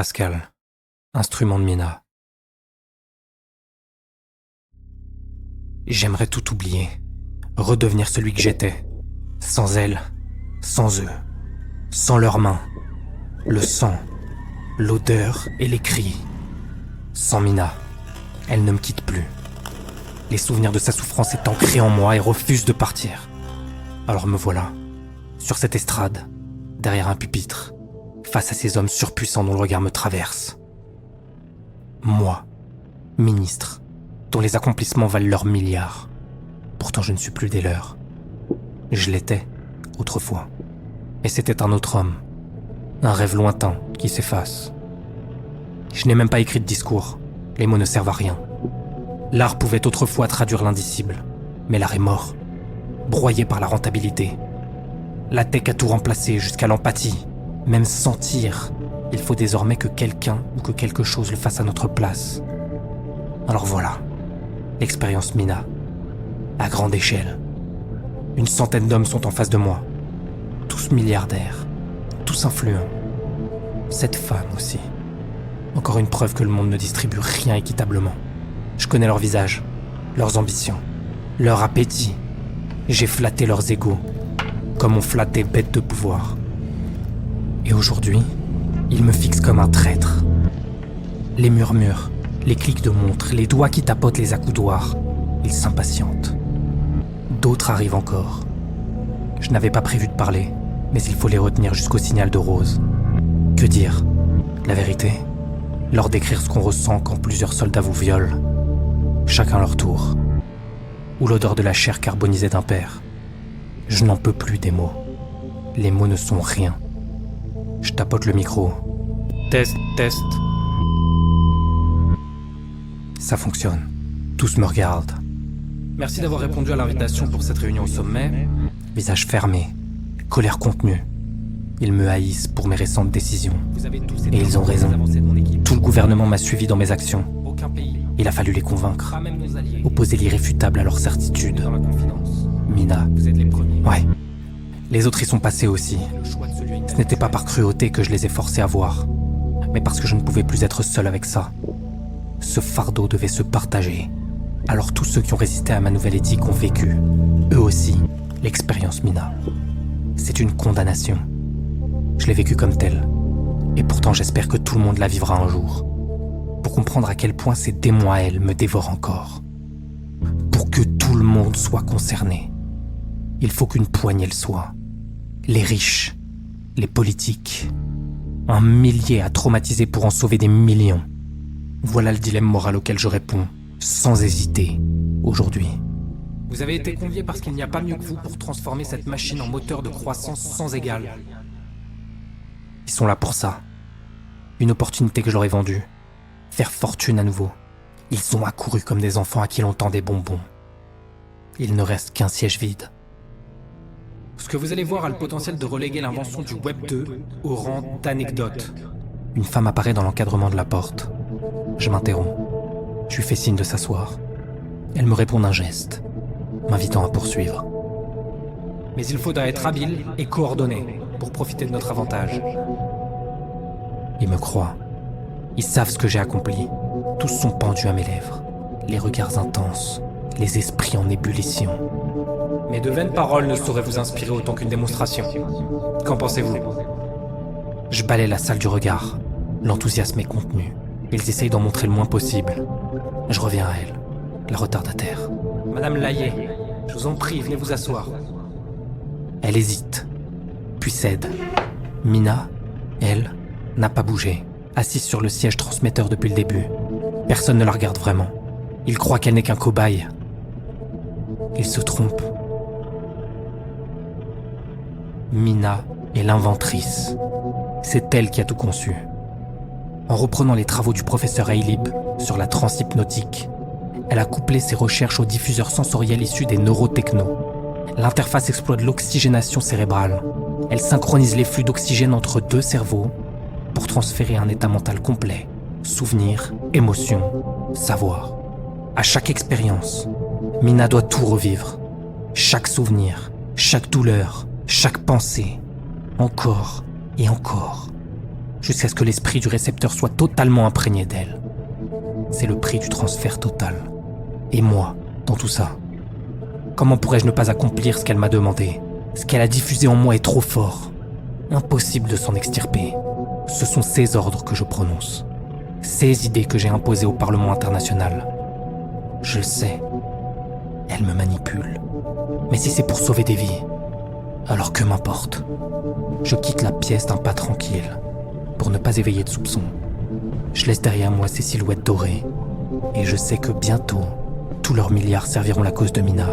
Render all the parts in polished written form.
Pascal, instrument de Mina. J'aimerais tout oublier, redevenir celui que j'étais, sans elle, sans eux, sans leurs mains, le sang, l'odeur et les cris. Sans Mina, elle ne me quitte plus. Les souvenirs de sa souffrance est ancrés en moi et refusent de partir. Alors me voilà, sur cette estrade, derrière un pupitre, face à ces hommes surpuissants dont le regard me traverse. Moi, ministre, dont les accomplissements valent leurs milliards. Pourtant je ne suis plus des leurs. Je l'étais, autrefois. Et c'était un autre homme. Un rêve lointain qui s'efface. Je n'ai même pas écrit de discours. Les mots ne servent à rien. L'art pouvait autrefois traduire l'indicible. Mais l'art est mort. Broyé par la rentabilité. La tech a tout remplacé jusqu'à l'empathie. Même sentir. Il faut désormais que quelqu'un ou que quelque chose le fasse à notre place. Alors voilà. L'expérience Mina. À grande échelle. Une centaine d'hommes sont en face de moi. Tous milliardaires. Tous influents. Cette femme aussi. Encore une preuve que le monde ne distribue rien équitablement. Je connais leurs visages, leurs ambitions, leur appétit. J'ai flatté leurs égos, comme on flatte des bêtes de pouvoir. Et aujourd'hui, ils me fixent comme un traître. Les murmures, les clics de montre, les doigts qui tapotent les accoudoirs, ils s'impatientent. D'autres arrivent encore. Je n'avais pas prévu de parler, mais il faut les retenir jusqu'au signal de Rose. Que dire? La vérité? Leur décrire ce qu'on ressent quand plusieurs soldats vous violent. Chacun leur tour. Ou l'odeur de la chair carbonisée d'un père. Je n'en peux plus des mots. Les mots ne sont rien. Je tapote le micro. Test, test. Ça fonctionne. Tous me regardent. Merci d'avoir répondu à l'invitation pour cette réunion au sommet. Visage fermé, colère contenue. Ils me haïssent pour mes récentes décisions. Et ils ont raison. Tout le gouvernement m'a suivi dans mes actions. Il a fallu les convaincre. Opposer l'irréfutable à leur certitude. Mina. Ouais. Les autres y sont passés aussi. Ce n'était pas par cruauté que je les ai forcés à voir, mais parce que je ne pouvais plus être seul avec ça. Ce fardeau devait se partager. Alors tous ceux qui ont résisté à ma nouvelle éthique ont vécu, eux aussi, l'expérience Mina. C'est une condamnation. Je l'ai vécue comme telle. Et pourtant j'espère que tout le monde la vivra un jour. Pour comprendre à quel point ces démons à elle me dévorent encore. Pour que tout le monde soit concerné. Il faut qu'une poignée le soit. Les riches, les politiques. Un millier à traumatiser pour en sauver des millions. Voilà le dilemme moral auquel je réponds, sans hésiter, aujourd'hui. Vous avez été conviés parce qu'il n'y a pas mieux que vous pour transformer cette machine en moteur de croissance sans égal. Ils sont là pour ça. Une opportunité que je leur ai vendue. Faire fortune à nouveau. Ils ont accouru comme des enfants à qui l'on tend des bonbons. Il ne reste qu'un siège vide. Ce que vous allez voir a le potentiel de reléguer l'invention du Web 2 au rang d'anecdote. Une femme apparaît dans l'encadrement de la porte. Je m'interromps. Je lui fais signe de s'asseoir. Elle me répond d'un geste, m'invitant à poursuivre. Mais il faudra être habile et coordonné pour profiter de notre avantage. Ils me croient. Ils savent ce que j'ai accompli. Tous sont pendus à mes lèvres. Les regards intenses, les esprits en ébullition. Mes de vaines paroles ne sauraient vous inspirer autant qu'une démonstration. Qu'en pensez-vous? Je balaie la salle du regard. L'enthousiasme est contenu. Ils essayent d'en montrer le moins possible. Je reviens à elle, la retardataire. Madame Laillé, je vous en prie, venez vous asseoir. Elle hésite, puis cède. Mina, elle, n'a pas bougé, assise sur le siège transmetteur depuis le début. Personne ne la regarde vraiment. Ils croient qu'elle n'est qu'un cobaye. Ils se trompent. Mina est l'inventrice. C'est elle qui a tout conçu. En reprenant les travaux du professeur Eilib sur la transhypnotique, elle a couplé ses recherches aux diffuseurs sensoriels issus des neurotechnos. L'interface exploite l'oxygénation cérébrale. Elle synchronise les flux d'oxygène entre deux cerveaux pour transférer un état mental complet. Souvenirs, émotions, savoir. À chaque expérience, Mina doit tout revivre. Chaque souvenir, chaque douleur, chaque pensée. Encore et encore. jusqu'à ce que l'esprit du récepteur soit totalement imprégné d'elle. C'est le prix du transfert total. Et moi, dans tout ça, comment pourrais-je ne pas accomplir ce qu'elle m'a demandé? Ce qu'elle a diffusé en moi est trop fort. Impossible de s'en extirper. Ce sont ses ordres que je prononce. Ses idées que j'ai imposées au Parlement international. Je le sais. Elle me manipule. Mais si c'est pour sauver des vies, alors que m'importe. Je quitte la pièce d'un pas tranquille, pour ne pas éveiller de soupçons. Je laisse derrière moi ces silhouettes dorées, et je sais que bientôt, tous leurs milliards serviront la cause de Mina.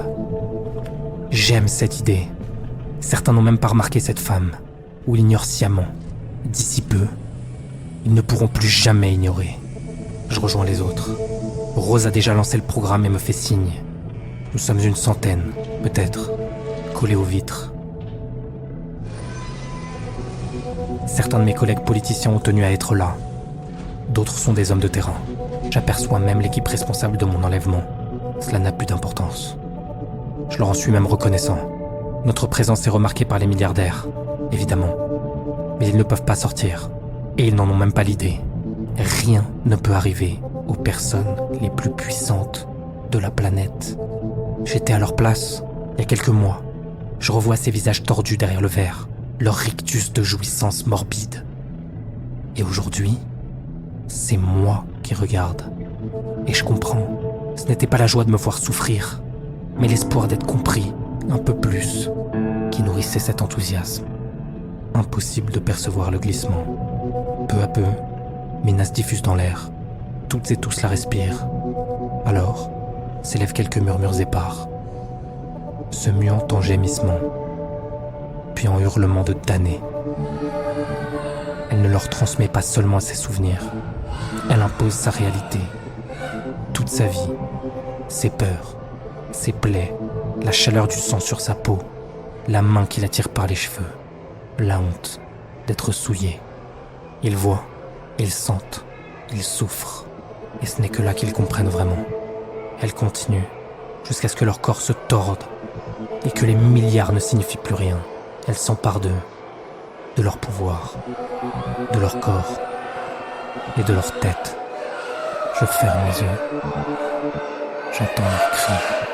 J'aime cette idée. Certains n'ont même pas remarqué cette femme, ou l'ignorent sciemment. D'ici peu, ils ne pourront plus jamais ignorer. Je rejoins les autres. Rose a déjà lancé le programme et me fait signe. Nous sommes une centaine, peut-être, collés aux vitres. Certains de mes collègues politiciens ont tenu à être là. D'autres sont des hommes de terrain. J'aperçois même l'équipe responsable de mon enlèvement. Cela n'a plus d'importance. Je leur en suis même reconnaissant. Notre présence est remarquée par les milliardaires, évidemment. Mais ils ne peuvent pas sortir. Et ils n'en ont même pas l'idée. Rien ne peut arriver aux personnes les plus puissantes de la planète. J'étais à leur place, il y a quelques mois. Je revois ces visages tordus derrière le verre, leur rictus de jouissance morbide. Et aujourd'hui, c'est moi qui regarde. Et je comprends, ce n'était pas la joie de me voir souffrir, mais l'espoir d'être compris, un peu plus, qui nourrissait cet enthousiasme. Impossible de percevoir le glissement. Peu à peu, Mina se diffuse dans l'air. Toutes et tous la respirent. Alors, s'élèvent quelques murmures épars, se muant en gémissements, puis en hurlements de damnés. Elle ne leur transmet pas seulement ses souvenirs, elle impose sa réalité, toute sa vie, ses peurs, ses plaies, la chaleur du sang sur sa peau, la main qui la tire par les cheveux, la honte d'être souillée. Ils voient, ils sentent, ils souffrent, et ce n'est que là qu'ils comprennent vraiment. Elle continue, jusqu'à ce que leur corps se torde, et que les milliards ne signifient plus rien. Elle s'empare d'eux, de leur pouvoir, de leur corps, et de leur tête. Je ferme les yeux, j'entends leurs cris.